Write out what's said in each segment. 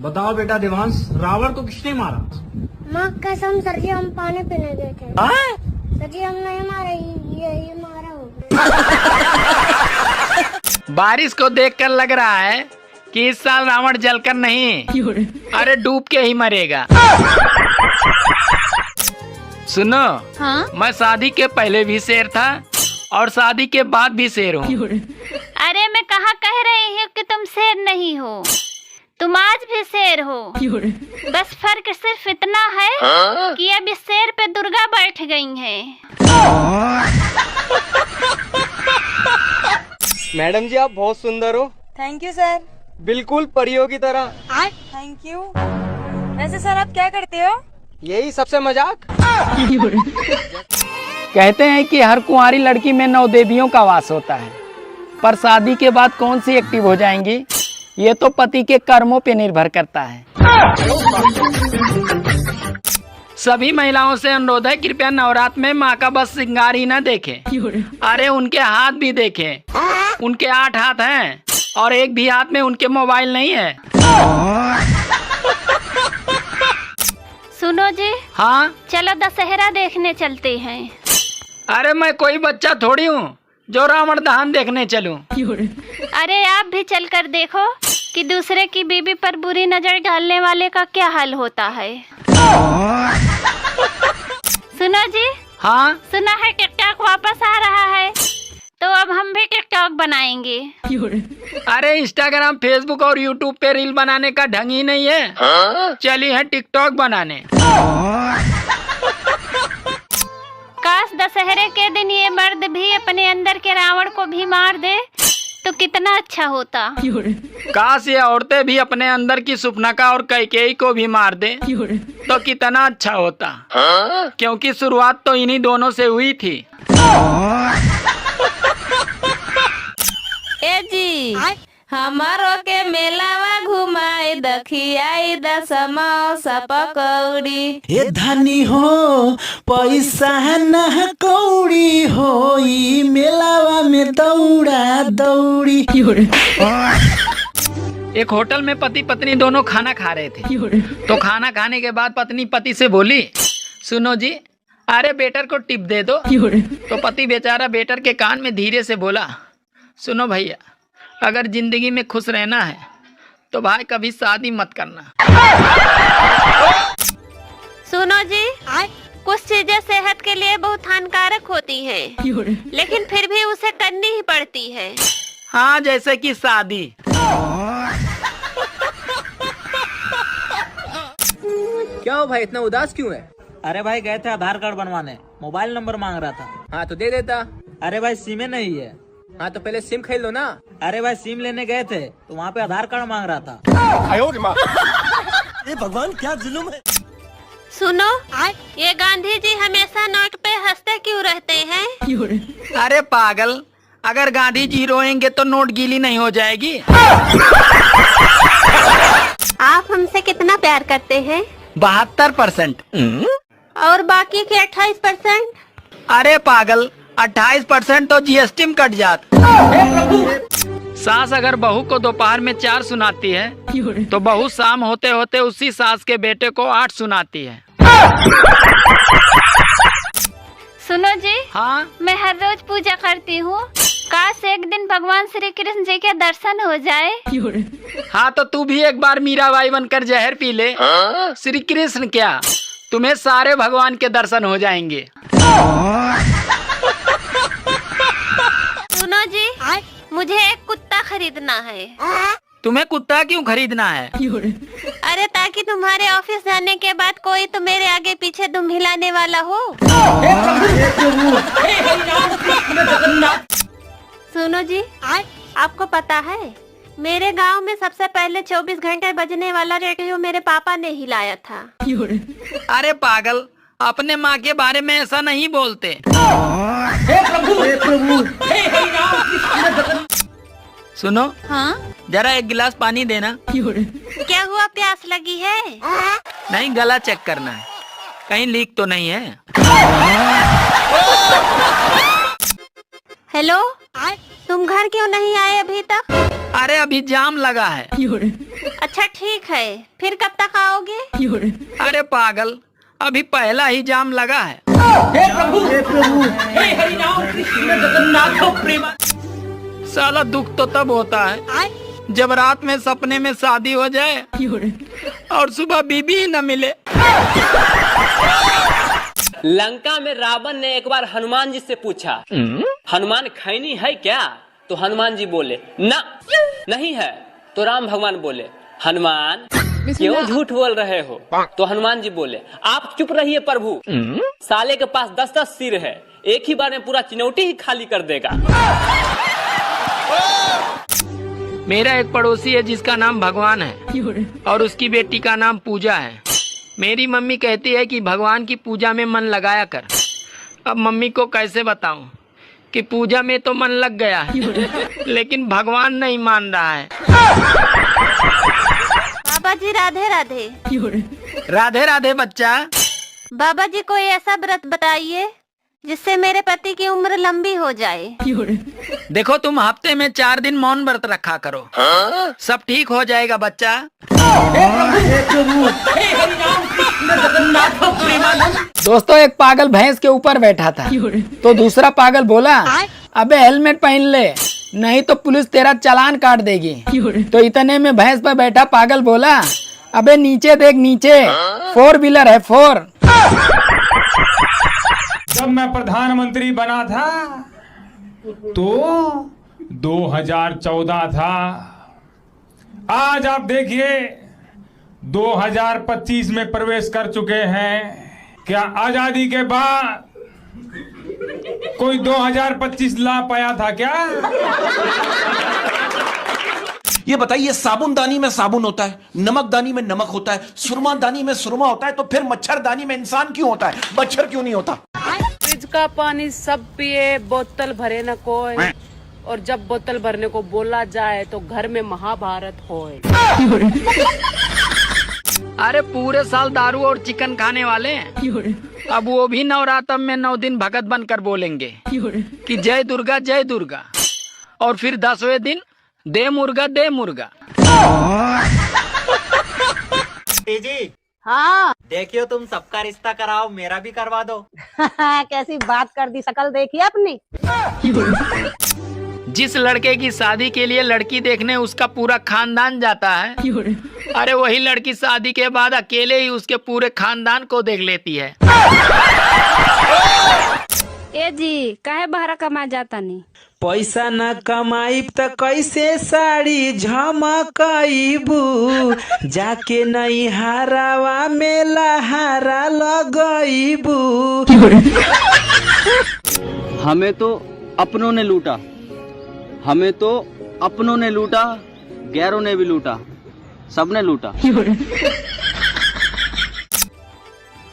बताओ बेटा देवांश, रावण को किसने मारा? माँ कसम सर जी, हम पानी पीने गए थे। सर जी हम नहीं मारे, ये मारा होगा। बारिश को देखकर लग रहा है कि इस साल रावण जलकर नहीं, अरे डूब के ही मरेगा। सुनो, हाँ? मैं शादी के पहले भी शेर था और शादी के बाद भी शेर हूँ। अरे मैं कहाँ कह रही हूँ कि तुम शेर नहीं हो, तुम आज भी शेर हो। बस फर्क सिर्फ इतना है कि अब इस शेर पे दुर्गा बैठ गई है। मैडम जी आप बहुत सुंदर हो। Thank you sir. बिल्कुल परियों की तरह। Thank you. वैसे सर आप क्या करते हो? यही सबसे मजाक। कहते हैं कि हर कुंवारी लड़की में 9 देवियों का वास होता है, पर शादी के बाद कौन सी एक्टिव हो जाएंगी ये तो पति के कर्मों पे निर्भर करता है। सभी महिलाओं से अनुरोध है, कृपया नवरात्र में माँ का बस श्रृंगार ही न देखें। अरे उनके हाथ भी देखें, उनके 8 हाथ हैं और एक भी हाथ में उनके मोबाइल नहीं है। सुनो जी, हाँ? चलो दशहरा देखने चलते हैं। अरे मैं कोई बच्चा थोड़ी हूँ जो रावण दहन देखने चलूं। अरे आप भी चलकर देखो कि दूसरे की बीवी पर बुरी नजर डालने वाले का क्या हाल होता है। सुनो जी, हाँ? सुना है टिकटॉक वापस आ रहा है, तो अब हम भी टिकटॉक बनाएंगे। अरे इंस्टाग्राम, फेसबुक और यूट्यूब पे रील बनाने का ढंग ही नहीं है। चली है टिकटॉक बनाने। काश दशहरे के दिन ये मर्द भी अपने अंदर के रावण को भी मार दे तो कितना अच्छा होता। काश ये औरतें भी अपने अंदर की सुपनका और कैकेयी को भी मार दे तो कितना अच्छा होता, क्योंकि शुरुआत तो इन्हीं दोनों से हुई थी। ए जी हमारो के मेलावा घुमाई दखियाई समोसा पकौड़ी। ए धनी हो पैसा न कौड़ी हो, ई मेलावा में दौड़ा दौड़ी। एक होटल में पति पत्नी दोनों खाना खा रहे थे, तो खाना खाने के बाद पत्नी पति से बोली, सुनो जी, अरे बेटर को टिप दे दो। तो पति बेचारा बेटर के कान में धीरे से बोला, सुनो भैया, अगर जिंदगी में खुश रहना है तो भाई कभी शादी मत करना। सुनो जी, कुछ चीजें सेहत के लिए बहुत हानिकारक होती हैं, लेकिन फिर भी उसे करनी ही पड़ती है। हाँ, जैसे कि शादी। क्या हो भाई, इतना उदास क्यों है? अरे भाई गए थे आधार कार्ड बनवाने, मोबाइल नंबर मांग रहा था। हाँ तो दे देता। अरे भाई सिम नहीं है। हाँ तो पहले सिम खरीद लो ना। अरे भाई सिम लेने गए थे तो वहाँ पे आधार कार्ड मांग रहा था। ए भगवान क्या जुल्म है। सुनो, ये गांधी जी हमेशा नोट पे हंसते क्यों रहते हैं? अरे पागल, अगर गांधी जी रोएंगे तो नोट गीली नहीं हो जाएगी। आप हमसे कितना प्यार करते हैं? 72%। और बाकी के 28%? अरे पागल, 28% तो जीएसटी में कट जात। सास अगर बहू को दोपहर में 4 सुनाती है तो बहू शाम होते होते उसी सास के बेटे को 8 सुनाती है। सुनो जी, हाँ? मैं हर रोज पूजा करती हूँ, काश एक दिन भगवान श्री कृष्ण जी के दर्शन हो जाए। हाँ तो तू भी एक बार मीराबाई बनकर जहर पी ले। श्री कृष्ण क्या, तुम्हें सारे भगवान के दर्शन हो जाएंगे। सुनो जी, मुझे एक कुत्ता खरीदना है। तुम्हें कुत्ता क्यों खरीदना है? अरे ताकि तुम्हारे ऑफिस जाने के बाद कोई तो मेरे आगे पीछे दुम हिलाने वाला हो। सुनो जी, आपको पता है मेरे गांव में सबसे पहले 24 घंटे बजने वाला रेडियो मेरे पापा ने हिलाया था। अरे पागल, अपने माँ के बारे में ऐसा नहीं बोलते। सुनो, हाँ? जरा एक गिलास पानी देना। क्या हुआ, प्यास लगी है? नहीं, गला चेक करना है, कहीं लीक तो नहीं है। हेलो, तुम घर क्यों नहीं आए अभी तक? अरे अभी जाम लगा है। अच्छा ठीक है, फिर कब तक आओगे? अरे पागल, अभी पहला ही जाम लगा है। साला दुख तो तब होता है जब रात में सपने में शादी हो जाए और सुबह बीबी ही न मिले। लंका में रावण ने एक बार हनुमान जी से पूछा, हनुमान खैनी है क्या? तो हनुमान जी बोले ना, नहीं है। तो राम भगवान बोले, हनुमान क्यों झूठ बोल रहे हो? तो हनुमान जी बोले, आप चुप रहिए प्रभु, साले के पास 10-10 सिर है, एक ही बार में पूरा चिनौटी ही खाली कर देगा। मेरा एक पड़ोसी है जिसका नाम भगवान है और उसकी बेटी का नाम पूजा है। मेरी मम्मी कहती है कि भगवान की पूजा में मन लगाया कर। अब मम्मी को कैसे बताऊं कि पूजा में तो मन लग गया है लेकिन भगवान नहीं मान रहा है। बाबा जी राधे राधे। राधे राधे बच्चा। बाबा जी कोई ऐसा व्रत बताइए जिससे मेरे पति की उम्र लंबी हो जाए। देखो तुम हफ्ते में 4 दिन मौन व्रत रखा करो, सब ठीक हो जाएगा बच्चा। दोस्तों, एक पागल भैंस के ऊपर बैठा था तो दूसरा पागल बोला, अबे हेलमेट पहन ले नहीं तो पुलिस तेरा चालान काट देगी। तो इतने में भैंस पर बैठा पागल बोला, अबे नीचे देख नीचे, 4 व्हीलर है 4। जब मैं प्रधानमंत्री बना था तो 2014 था। आज आप देखिए 2025 में प्रवेश कर चुके हैं। क्या आजादी के बाद कोई 2025 ला पाया था क्या? ये बताइए, साबुनदानी में साबुन होता है, नमकदानी में नमक होता है, सुरमादानी में सुरमा होता है, तो फिर मच्छरदानी में इंसान क्यों होता है? मच्छर क्यों नहीं होता? फ्रिज का पानी सब पिए, बोतल भरे न कोई, और जब बोतल भरने को बोला जाए तो घर में महाभारत होए। अरे पूरे साल दारू और चिकन खाने वाले हैं, अब वो भी नवरात्र में 9 दिन भगत बनकर बोलेंगे कि जय दुर्गा जय दुर्गा, और फिर 10वें दिन दे मुर्गा दे मुर्गा। जी हाँ देखियो, तुम सबका रिश्ता कराओ, मेरा भी करवा दो। कैसी बात कर दी, शकल देखी अपनी। जिस लड़के की शादी के लिए लड़की देखने उसका पूरा खानदान जाता है, अरे वही लड़की शादी के बाद अकेले ही उसके पूरे खानदान को देख लेती है। ए जी, काहे बहरा कमा जाता नहीं? पैसा न कमाई त कैसे साड़ी झमकाइबू, जाके नहीं हारावा में लहारा लगाइबू। हमें तो अपनों ने लूटा, हमें तो अपनों ने लूटा, गैरों ने भी लूटा, सबने लूटा।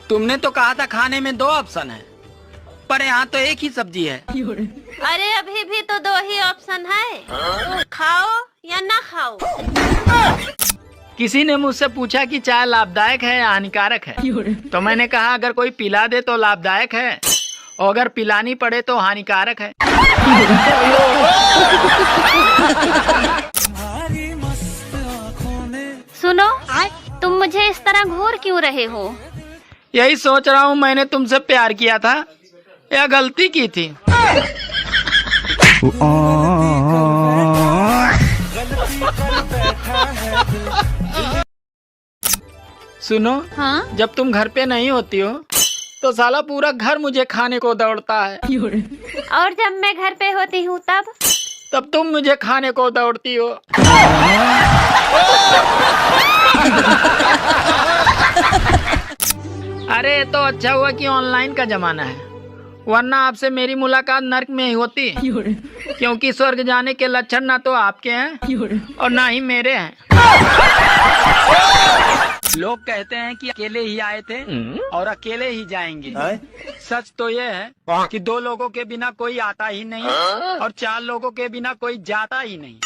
तुमने तो कहा था खाने में 2 ऑप्शन है, पर यहाँ तो एक ही सब्जी है। अरे अभी भी तो 2 ही ऑप्शन है, खाओ या ना खाओ। किसी ने मुझसे पूछा कि चाय लाभदायक है या हानिकारक है, तो मैंने कहा अगर कोई पिला दे तो लाभदायक है और अगर पिलानी पड़े तो हानिकारक है। सुनो, तुम मुझे इस तरह घूर क्यों रहे हो? यही सोच रहा हूँ, मैंने तुमसे प्यार किया था या गलती की थी। सुनो, हाँ? जब तुम घर पे नहीं होती हो तो साला पूरा घर मुझे खाने को दौड़ता है, और जब मैं घर पे होती हूँ तब तुम मुझे खाने को दौड़ती हो। अरे तो अच्छा हुआ कि ऑनलाइन का जमाना है, वरना आपसे मेरी मुलाकात नर्क में ही होती, क्योंकि स्वर्ग जाने के लक्षण ना तो आपके हैं और ना ही मेरे हैं। लोग कहते हैं कि अकेले ही आए थे और अकेले ही जाएंगे। सच तो ये है कि 2 लोगों के बिना कोई आता ही नहीं और 4 लोगों के बिना कोई जाता ही नहीं।